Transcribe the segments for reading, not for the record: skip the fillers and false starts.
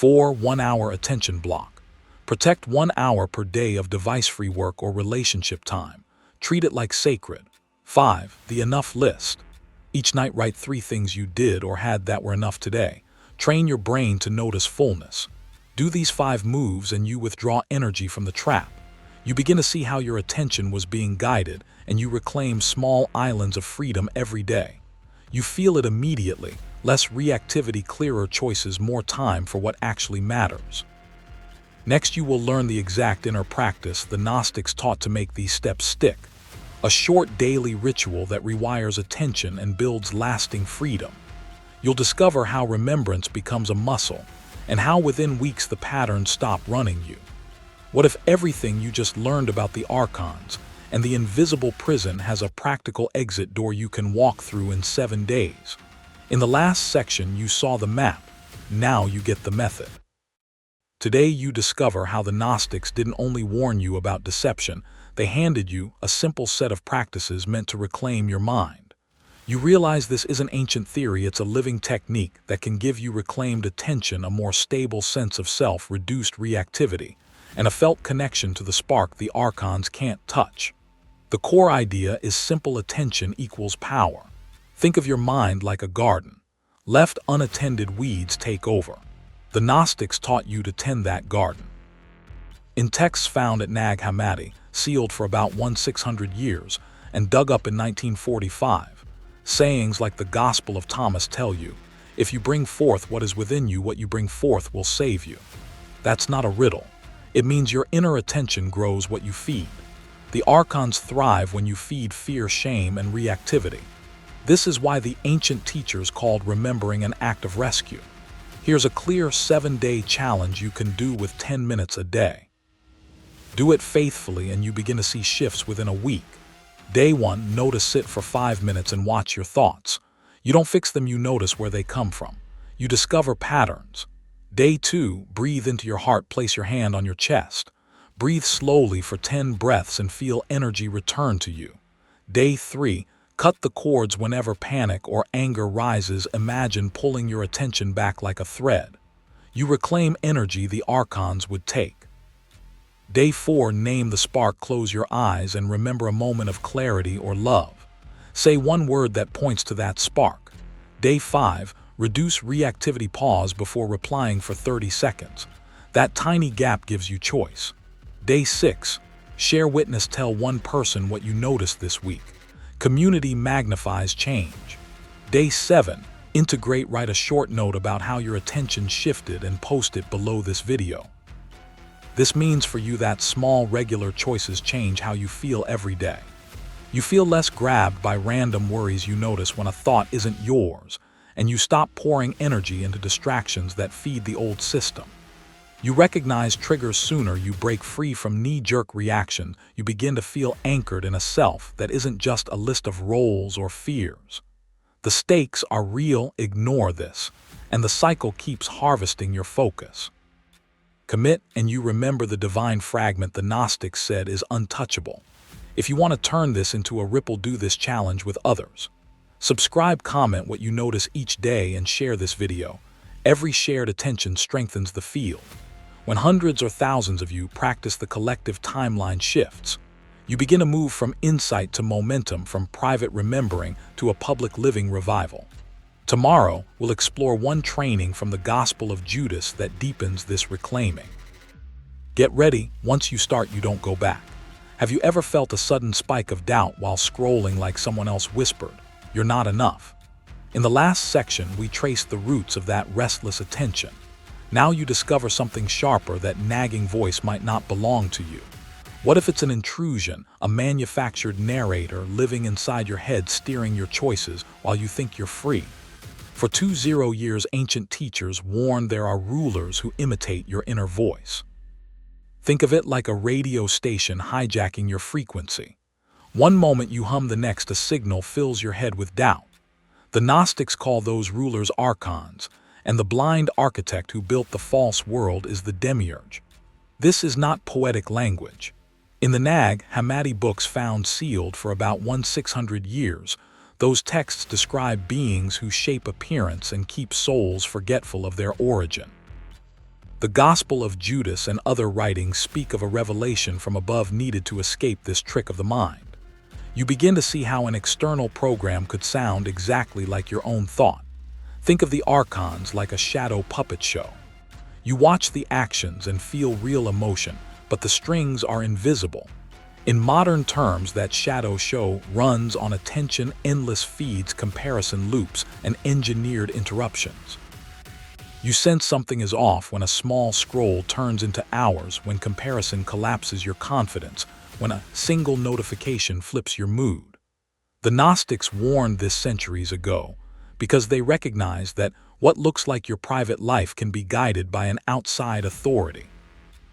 4. 1 hour attention block. Protect 1 hour per day of device-free work or relationship time. Treat it like sacred. 5. The enough list. Each night write 3 things you did or had that were enough today. Train your brain to notice fullness. Do these 5 moves and you withdraw energy from the trap. You begin to see how your attention was being guided and you reclaim small islands of freedom every day. You feel it immediately. Less reactivity, clearer choices, more time for what actually matters. Next, you will learn the exact inner practice the Gnostics taught to make these steps stick. A short daily ritual that rewires attention and builds lasting freedom. You'll discover how remembrance becomes a muscle and how within weeks the patterns stop running you. What if everything you just learned about the archons and the invisible prison has a practical exit door you can walk through in 7 days? In the last section, you saw the map. Now you get the method. Today, you discover how the Gnostics didn't only warn you about deception, they handed you a simple set of practices meant to reclaim your mind. You realize this isn't ancient theory, it's a living technique that can give you reclaimed attention, a more stable sense of self, reduced reactivity, and a felt connection to the spark the archons can't touch. The core idea is simple: attention equals power. Think of your mind like a garden. Left unattended, weeds take over. The Gnostics taught you to tend that garden. In texts found at Nag Hammadi, sealed for about 1600 years and dug up in 1945, sayings like the Gospel of Thomas tell you, if you bring forth what is within you, what you bring forth will save you. That's not a riddle. It means your inner attention grows what you feed. The archons thrive when you feed fear, shame, and reactivity. This is why the ancient teachers called remembering an act of rescue. Here's a clear 7-day challenge you can do with 10 minutes a day. Do it faithfully and you begin to see shifts within a week. Day 1, notice, sit for 5 minutes and watch your thoughts. You don't fix them, you notice where they come from. You discover patterns. Day 2, breathe into your heart, place your hand on your chest. Breathe slowly for 10 breaths and feel energy return to you. Day 3, cut the cords whenever panic or anger rises. Imagine pulling your attention back like a thread. You reclaim energy the archons would take. Day 4, name the spark, close your eyes and remember a moment of clarity or love. Say one word that points to that spark. Day 5, reduce reactivity, pause before replying for 30 seconds. That tiny gap gives you choice. Day 6, share, witness, tell one person what you noticed this week. Community magnifies change. Day 7, integrate, write a short note about how your attention shifted and post it below this video. This means for you that small, regular choices change how you feel every day. You feel less grabbed by random worries, you notice when a thought isn't yours, and you stop pouring energy into distractions that feed the old system. You recognize triggers sooner, you break free from knee-jerk reaction, you begin to feel anchored in a self that isn't just a list of roles or fears. The stakes are real, ignore this, and the cycle keeps harvesting your focus. Commit and you remember the divine fragment the Gnostics said is untouchable. If you want to turn this into a ripple, do this challenge with others. Subscribe, comment what you notice each day, and share this video. Every shared attention strengthens the field. When hundreds or thousands of you practice, the collective timeline shifts. You begin to move from insight to momentum, from private remembering to a public living revival. Tomorrow, we'll explore one training from the Gospel of Judas that deepens this reclaiming. Get ready, once you start, you don't go back. Have you ever felt a sudden spike of doubt while scrolling, like someone else whispered, "You're not enough"? In the last section, we traced the roots of that restless attention. Now you discover something sharper: that nagging voice might not belong to you. What if it's an intrusion, a manufactured narrator living inside your head, steering your choices while you think you're free? For 20 years, ancient teachers warned there are rulers who imitate your inner voice. Think of it like a radio station hijacking your frequency. One moment you hum, the next a signal fills your head with doubt. The Gnostics call those rulers archons, and the blind architect who built the false world is the demiurge. This is not poetic language. In the Nag Hammadi books found sealed for about 1600 years, those texts describe beings who shape appearance and keep souls forgetful of their origin. The Gospel of Judas and other writings speak of a revelation from above needed to escape this trick of the mind. You begin to see how an external program could sound exactly like your own thought. Think of the archons like a shadow puppet show. You watch the actions and feel real emotion, but the strings are invisible. In modern terms, that shadow show runs on attention, endless feeds, comparison loops, and engineered interruptions. You sense something is off when a small scroll turns into hours, when comparison collapses your confidence, when a single notification flips your mood. The Gnostics warned this centuries ago because they recognized that what looks like your private life can be guided by an outside authority.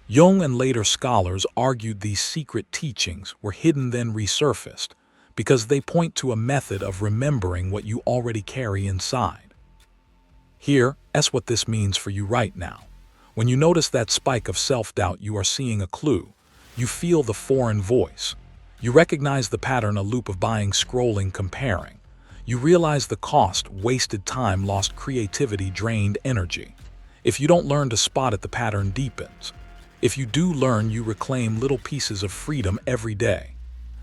Jung and later scholars argued these secret teachings were hidden then resurfaced because they point to a method of remembering what you already carry inside. Here's what this means for you right now. When you notice that spike of self-doubt, you are seeing a clue. You feel the foreign voice. You recognize the pattern, a loop of buying, scrolling, comparing. You realize the cost, wasted time, lost creativity, drained energy. If you don't learn to spot it, the pattern deepens. If you do learn, you reclaim little pieces of freedom every day.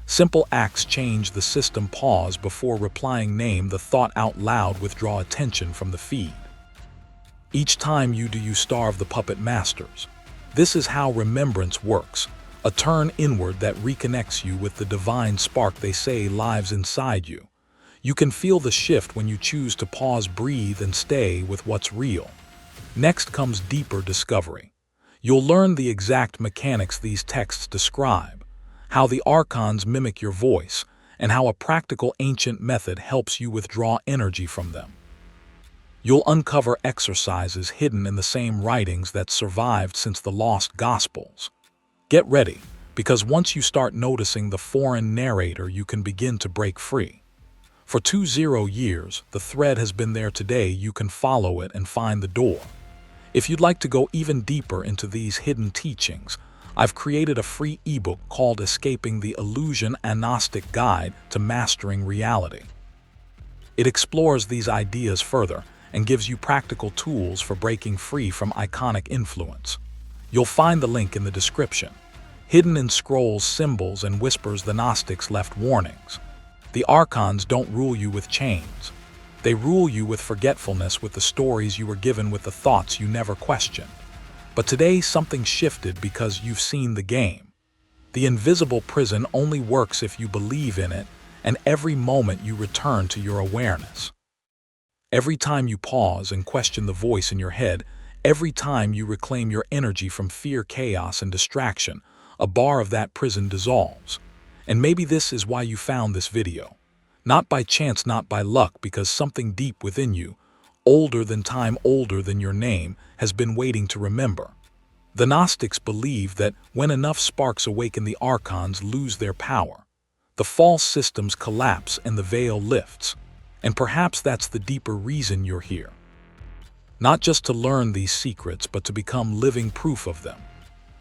Simple acts change the system. Pause before replying. Name the thought out loud. Withdraw attention from the feed. Each time you do, you starve the puppet masters. This is how remembrance works. A turn inward that reconnects you with the divine spark they say lives inside you. You can feel the shift when you choose to pause, breathe, and stay with what's real. Next comes deeper discovery. You'll learn the exact mechanics these texts describe, how the archons mimic your voice, and how a practical ancient method helps you withdraw energy from them. You'll uncover exercises hidden in the same writings that survived since the lost Gospels. Get ready, because once you start noticing the foreign narrator, you can begin to break free. For 20 years, the thread has been there. Today, you can follow it and find the door. If you'd like to go even deeper into these hidden teachings, I've created a free ebook called Escaping the Illusion: A Gnostic Guide to Mastering Reality. It explores these ideas further and gives you practical tools for breaking free from iconic influence. You'll find the link in the description. Hidden in scrolls, symbols, and whispers, the Gnostics left warnings. The archons don't rule you with chains. They rule you with forgetfulness, with the stories you were given, with the thoughts you never questioned. But today something shifted because you've seen the game. The invisible prison only works if you believe in it, and every moment you return to your awareness. Every time you pause and question the voice in your head, every time you reclaim your energy from fear, chaos, and distraction, a bar of that prison dissolves. And maybe this is why you found this video. Not by chance, not by luck, because something deep within you, older than time, older than your name, has been waiting to remember. The Gnostics believe that when enough sparks awaken, the archons lose their power. The false systems collapse and the veil lifts. And perhaps that's the deeper reason you're here. Not just to learn these secrets, but to become living proof of them.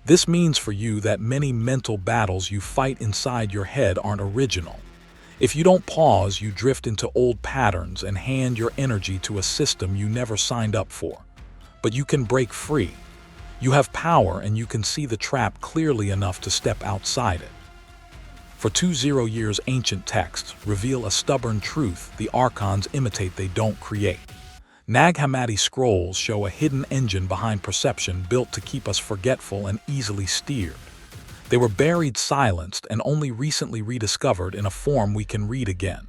This means for you that many mental battles you fight inside your head aren't original. If you don't pause, you drift into old patterns and hand your energy to a system you never signed up for. But you can break free. You have power, and you can see the trap clearly enough to step outside it. For 20 years, ancient texts reveal a stubborn truth: the archons imitate, they don't create. Nag Hammadi scrolls show a hidden engine behind perception, built to keep us forgetful and easily steered. They were buried, silenced, and only recently rediscovered in a form we can read again.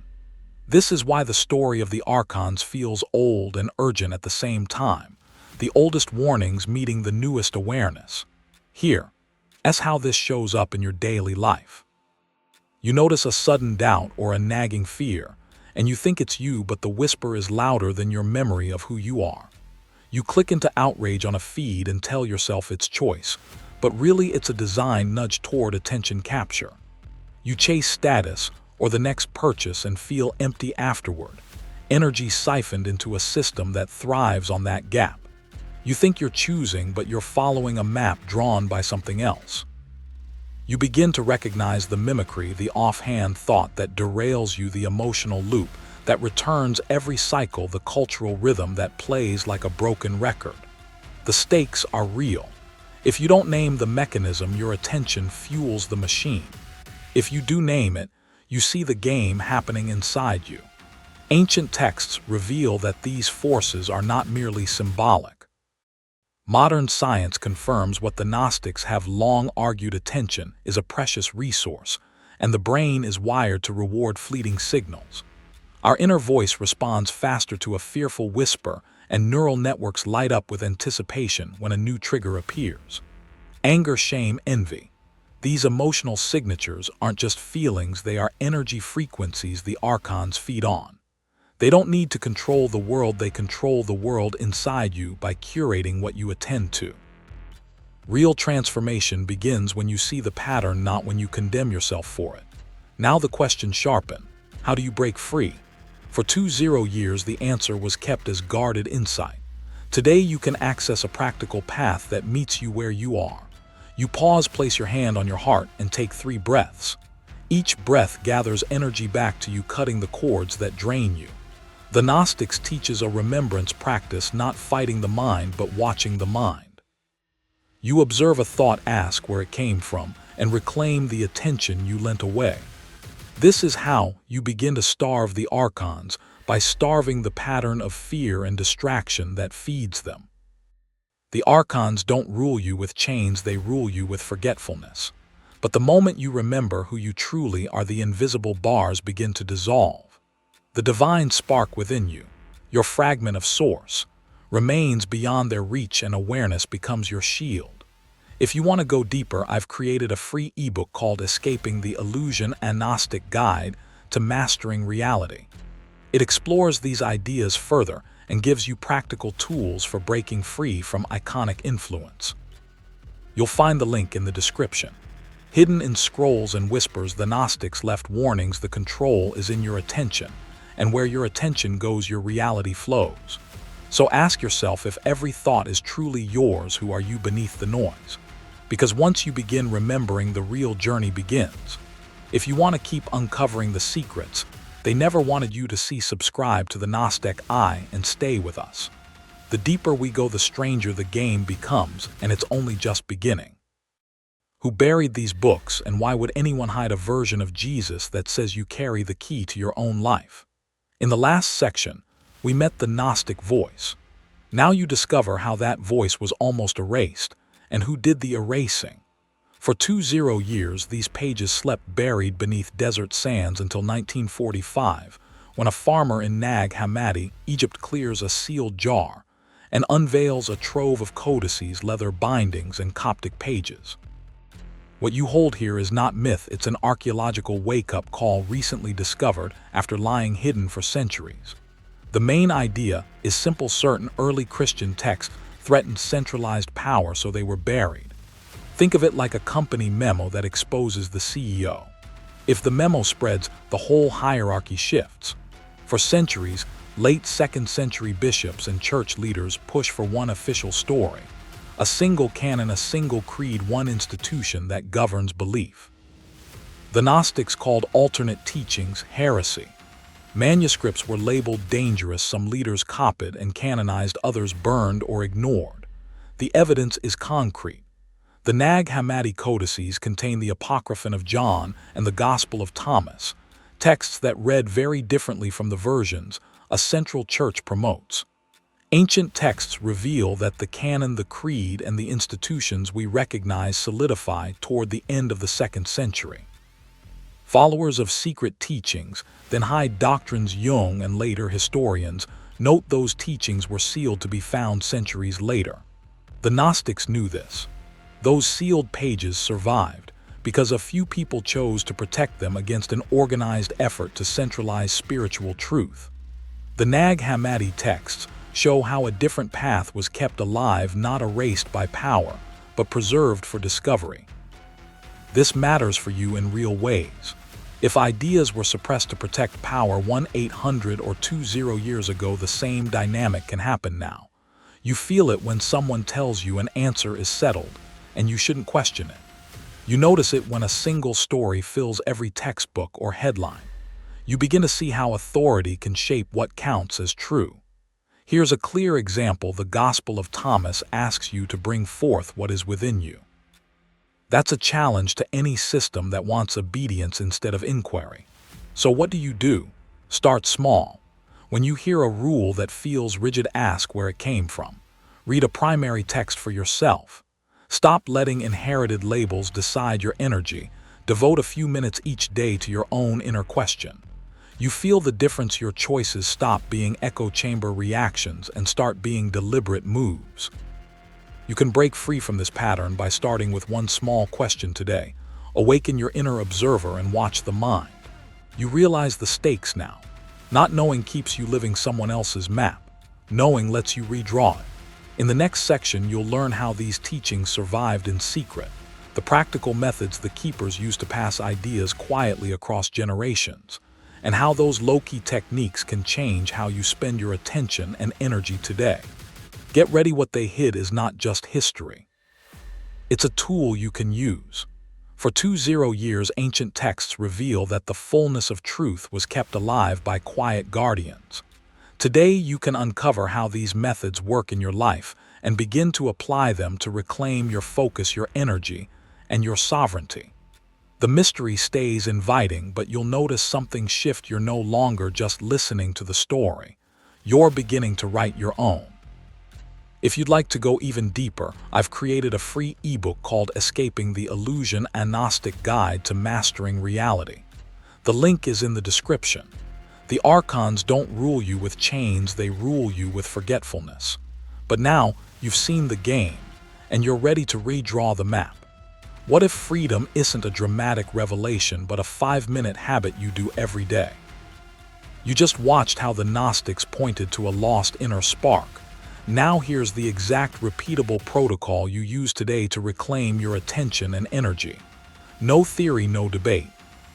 This is why the story of the archons feels old and urgent at the same time, the oldest warnings meeting the newest awareness. Here's how this shows up in your daily life. You notice a sudden doubt or a nagging fear, and you think it's you, but the whisper is louder than your memory of who you are. You click into outrage on a feed and tell yourself it's choice, but really it's a design nudge toward attention capture. You chase status or the next purchase and feel empty afterward, energy siphoned into a system that thrives on that gap. You think you're choosing, but you're following a map drawn by something else. You begin to recognize the mimicry, the offhand thought that derails you, the emotional loop that returns every cycle, the cultural rhythm that plays like a broken record. The stakes are real. If you don't name the mechanism, your attention fuels the machine. If you do name it, you see the game happening inside you. Ancient texts reveal that these forces are not merely symbolic. Modern science confirms what the Gnostics have long argued: attention is a precious resource, and the brain is wired to reward fleeting signals. Our inner voice responds faster to a fearful whisper, and neural networks light up with anticipation when a new trigger appears. Anger, shame, envy. These emotional signatures aren't just feelings, they are energy frequencies the archons feed on. They don't need to control the world, they control the world inside you by curating what you attend to. Real transformation begins when you see the pattern, not when you condemn yourself for it. Now the question sharpens: how do you break free? For 20 years, the answer was kept as guarded insight. Today, you can access a practical path that meets you where you are. You pause, place your hand on your heart, and take 3 breaths. Each breath gathers energy back to you, cutting the cords that drain you. The Gnostics teaches a remembrance practice, not fighting the mind, but watching the mind. You observe a thought, ask where it came from, and reclaim the attention you lent away. This is how you begin to starve the archons, by starving the pattern of fear and distraction that feeds them. The archons don't rule you with chains, they rule you with forgetfulness. But the moment you remember who you truly are, the invisible bars begin to dissolve. The divine spark within you, your fragment of source, remains beyond their reach, and awareness becomes your shield. If you want to go deeper, I've created a free ebook called Escaping the Illusion: A Gnostic Guide to Mastering Reality. It explores these ideas further and gives you practical tools for breaking free from iconic influence. You'll find the link in the description. Hidden in scrolls and whispers, the Gnostics left warnings: the control is in your attention, and where your attention goes, your reality flows. So ask yourself, if every thought is truly yours, who are you beneath the noise? Because once you begin remembering, the real journey begins. If you want to keep uncovering the secrets they never wanted you to see, subscribe to the Gnostic Eye and stay with us. The deeper we go, the stranger the game becomes, and it's only just beginning. Who buried these books, and why would anyone hide a version of Jesus that says you carry the key to your own life? In the last section, we met the Gnostic voice. Now you discover how that voice was almost erased, and who did the erasing. For 20 years, these pages slept buried beneath desert sands until 1945, when a farmer in Nag Hammadi, Egypt, clears a sealed jar and unveils a trove of codices, leather bindings, and Coptic pages. What you hold here is not myth, it's an archaeological wake-up call, recently discovered after lying hidden for centuries. The main idea is simple: certain early Christian texts threatened centralized power, so they were buried. Think of it like a company memo that exposes the CEO. If the memo spreads, the whole hierarchy shifts. For centuries, late 2nd century bishops and church leaders push for one official story. A single canon, a single creed, one institution that governs belief. The Gnostics called alternate teachings heresy. Manuscripts were labeled dangerous, some leaders copied and canonized, others burned or ignored. The evidence is concrete. The Nag Hammadi codices contain the Apocryphon of John and the Gospel of Thomas, texts that read very differently from the versions a central church promotes. Ancient texts reveal that the canon, the creed, and the institutions we recognize solidify toward the end of the 2nd century. Followers of secret teachings then hide doctrines. Jung and later historians note those teachings were sealed to be found centuries later. The Gnostics knew this. Those sealed pages survived because a few people chose to protect them against an organized effort to centralize spiritual truth. The Nag Hammadi texts show how a different path was kept alive, not erased by power, but preserved for discovery. This matters for you in real ways. If ideas were suppressed to protect power 1-800 or 20 years ago, the same dynamic can happen now. You feel it when someone tells you an answer is settled, and you shouldn't question it. You notice it when a single story fills every textbook or headline. You begin to see how authority can shape what counts as true. Here's a clear example. The Gospel of Thomas asks you to bring forth what is within you. That's a challenge to any system that wants obedience instead of inquiry. So what do? Start small. When you hear a rule that feels rigid, ask where it came from. Read a primary text for yourself. Stop letting inherited labels decide your energy. Devote a few minutes each day to your own inner question. You feel the difference. Your choices stop being echo chamber reactions and start being deliberate moves. You can break free from this pattern by starting with one small question today. Awaken your inner observer and watch the mind. You realize the stakes now. Not knowing keeps you living someone else's map. Knowing lets you redraw it. In the next section, you'll learn how these teachings survived in secret, the practical methods the keepers used to pass ideas quietly across generations, and how those low-key techniques can change how you spend your attention and energy today. Get ready. What they hid is not just history. It's a tool you can use. For 20 years, ancient texts reveal that the fullness of truth was kept alive by quiet guardians. Today, you can uncover how these methods work in your life and begin to apply them to reclaim your focus, your energy, and your sovereignty. The mystery stays inviting, but you'll notice something shift. You're no longer just listening to the story. You're beginning to write your own. If you'd like to go even deeper, I've created a free ebook called Escaping the Illusion: A Gnostic Guide to Mastering Reality. The link is in the description. The archons don't rule you with chains, they rule you with forgetfulness. But now, you've seen the game, and you're ready to redraw the map. What if freedom isn't a dramatic revelation, but a 5-minute habit you do every day? You just watched how the Gnostics pointed to a lost inner spark. Now here's the exact repeatable protocol you use today to reclaim your attention and energy. No theory, no debate.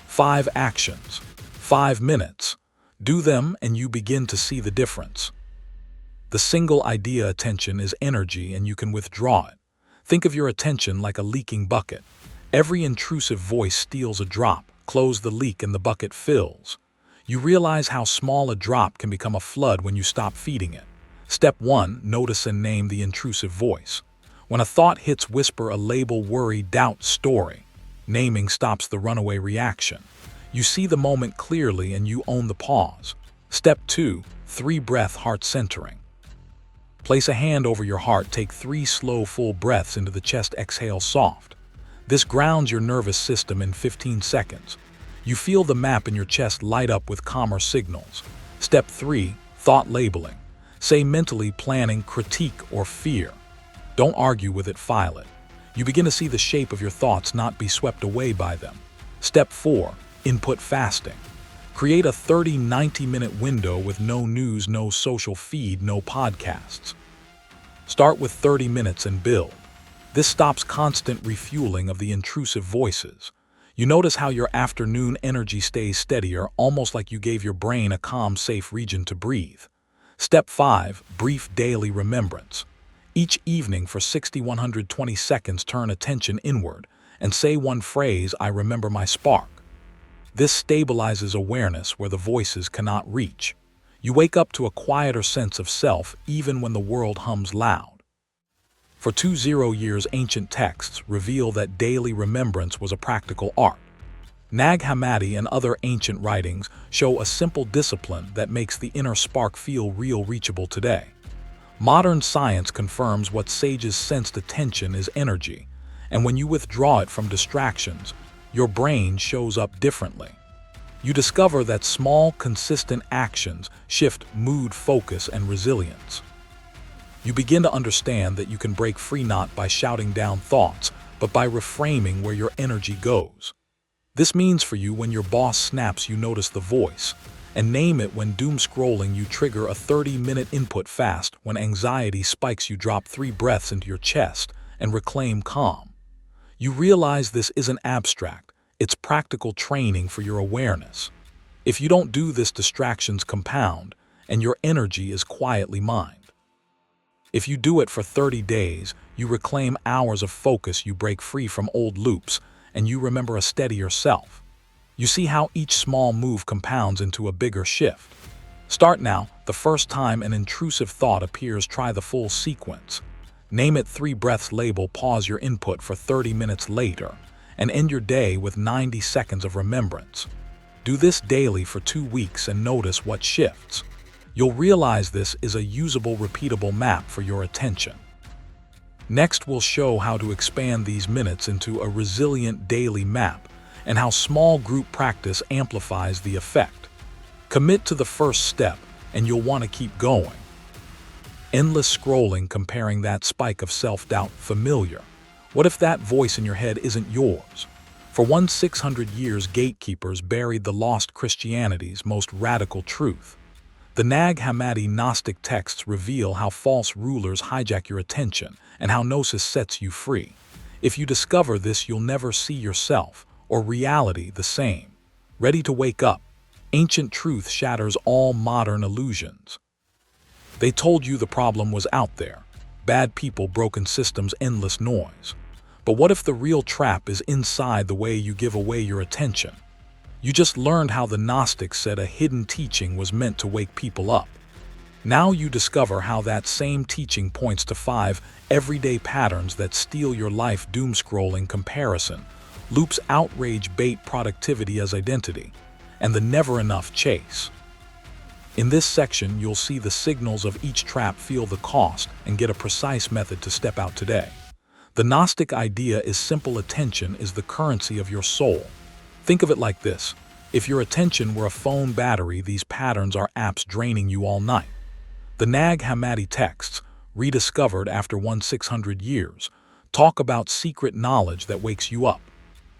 5 actions. 5 minutes. Do them and you begin to see the difference. The single idea: attention is energy and you can withdraw it. Think of your attention like a leaking bucket. Every intrusive voice steals a drop. Close the leak and the bucket fills. You realize how small a drop can become a flood when you stop feeding it. Step 1. Notice and name the intrusive voice. When a thought hits, whisper a label: worry, doubt, story. Naming stops the runaway reaction. You see the moment clearly and you own the pause. Step 2. 3 breath, heart centering. Place a hand over your heart. Take 3 slow, full breaths into the chest. Exhale soft. This grounds your nervous system in 15 seconds. You feel the map in your chest light up with calmer signals. Step 3. Thought labeling. Say mentally: planning, critique, or fear. Don't argue with it, file it. You begin to see the shape of your thoughts, not be swept away by them. Step 4. Input fasting. Create a 30-90-minute window with no news, no social feed, no podcasts. Start with 30 minutes and build. This stops constant refueling of the intrusive voices. You notice how your afternoon energy stays steadier, almost like you gave your brain a calm, safe region to breathe. Step 5. Brief daily remembrance. Each evening for 60-120 seconds, turn attention inward and say one phrase: I remember my spark. This stabilizes awareness where the voices cannot reach. You wake up to a quieter sense of self even when the world hums loud. For 20 years, ancient texts reveal that daily remembrance was a practical art. Nag Hammadi and other ancient writings show a simple discipline that makes the inner spark feel real, reachable today. Modern science confirms what sages sensed: attention is energy, and when you withdraw it from distractions, your brain shows up differently. You discover that small, consistent actions shift mood, focus, and resilience. You begin to understand that you can break free not by shouting down thoughts, but by reframing where your energy goes. This means for you, when your boss snaps, you notice the voice, and name it. When doom scrolling, you trigger a 30-minute input fast. When anxiety spikes, you drop 3 breaths into your chest and reclaim calm. You realize this isn't abstract, it's practical training for your awareness. If you don't do this, distractions compound, and your energy is quietly mined. If you do it for 30 days, you reclaim hours of focus, you break free from old loops, and you remember a steadier self. You see how each small move compounds into a bigger shift. Start now, The first time an intrusive thought appears, try the full sequence. Name it 3 breaths, label, pause your input for 30 minutes later, and end your day with 90 seconds of remembrance. Do this daily for 2 weeks and notice what shifts. You'll realize this is a usable, repeatable map for your attention. Next, we'll show how to expand these minutes into a resilient daily map and how small group practice amplifies the effect. Commit to the first step and you'll want to keep going. Endless scrolling, comparing that spike of self-doubt familiar. What if that voice in your head isn't yours? For 600 years, gatekeepers buried the lost Christianity's most radical truth. The Nag Hammadi Gnostic texts reveal how false rulers hijack your attention and how Gnosis sets you free. If you discover this, you'll never see yourself or reality the same. Ready to wake up? Ancient truth shatters all modern illusions. They told you the problem was out there. Bad people, broken systems, endless noise. But what if the real trap is inside the way you give away your attention? You just learned how the Gnostics said a hidden teaching was meant to wake people up. Now you discover how that same teaching points to 5 everyday patterns that steal your life: doom scrolling, comparison, loops, outrage, bait, productivity as identity, and the never enough chase. In this section, you'll see the signals of each trap, feel the cost, and get a precise method to step out today. The Gnostic idea is simple: attention is the currency of your soul. Think of it like this: if your attention were a phone battery, these patterns are apps draining you all night. The Nag Hammadi texts, rediscovered after 600 years, talk about secret knowledge that wakes you up.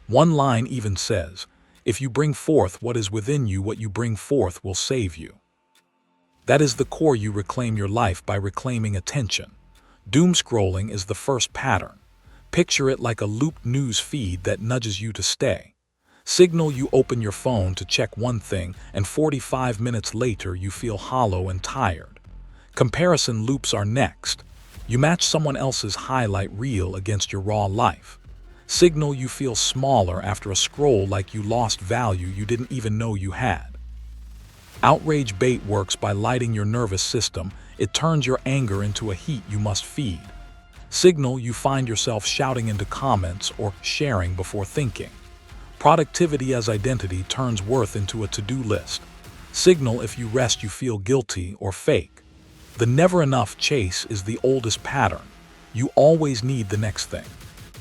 One line even says, "If you bring forth what is within you, what you bring forth will save you." That is the core. You reclaim your life by reclaiming attention. Doom scrolling is the first pattern. Picture it like a looped news feed that nudges you to stay. Signal: you open your phone to check one thing, and 45 minutes later you feel hollow and tired. Comparison loops are next. You match someone else's highlight reel against your raw life. Signal: you feel smaller after a scroll, like you lost value you didn't even know you had. Outrage bait works by lighting your nervous system. It turns your anger into a heat you must feed. Signal: you find yourself shouting into comments or sharing before thinking. Productivity as identity turns worth into a to-do list. Signal: if you rest, you feel guilty or fake. The never enough chase is the oldest pattern. You always need the next thing.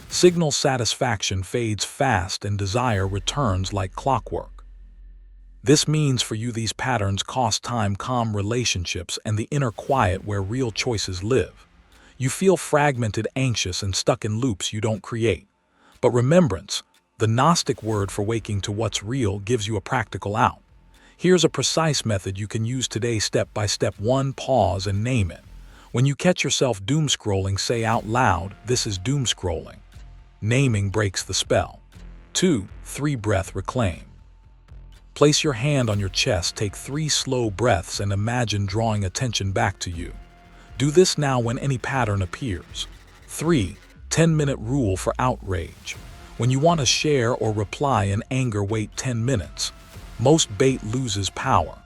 Signal: satisfaction fades fast and desire returns like clockwork. This means for you these patterns cost time, calm relationships, and the inner quiet where real choices live. You feel fragmented, anxious, and stuck in loops you don't create. But remembrance, the Gnostic word for waking to what's real, gives you a practical out. Here's a precise method you can use today, step by step. 1. Pause and name it. When you catch yourself doom scrolling, say out loud, "This is doom scrolling." Naming breaks the spell. 2. 3 breath reclaim. Place your hand on your chest, take 3 slow breaths, and imagine drawing attention back to you. Do this now when any pattern appears. 3. 10-minute rule for outrage. When you want to share or reply in anger, wait 10 minutes. Most bait loses power.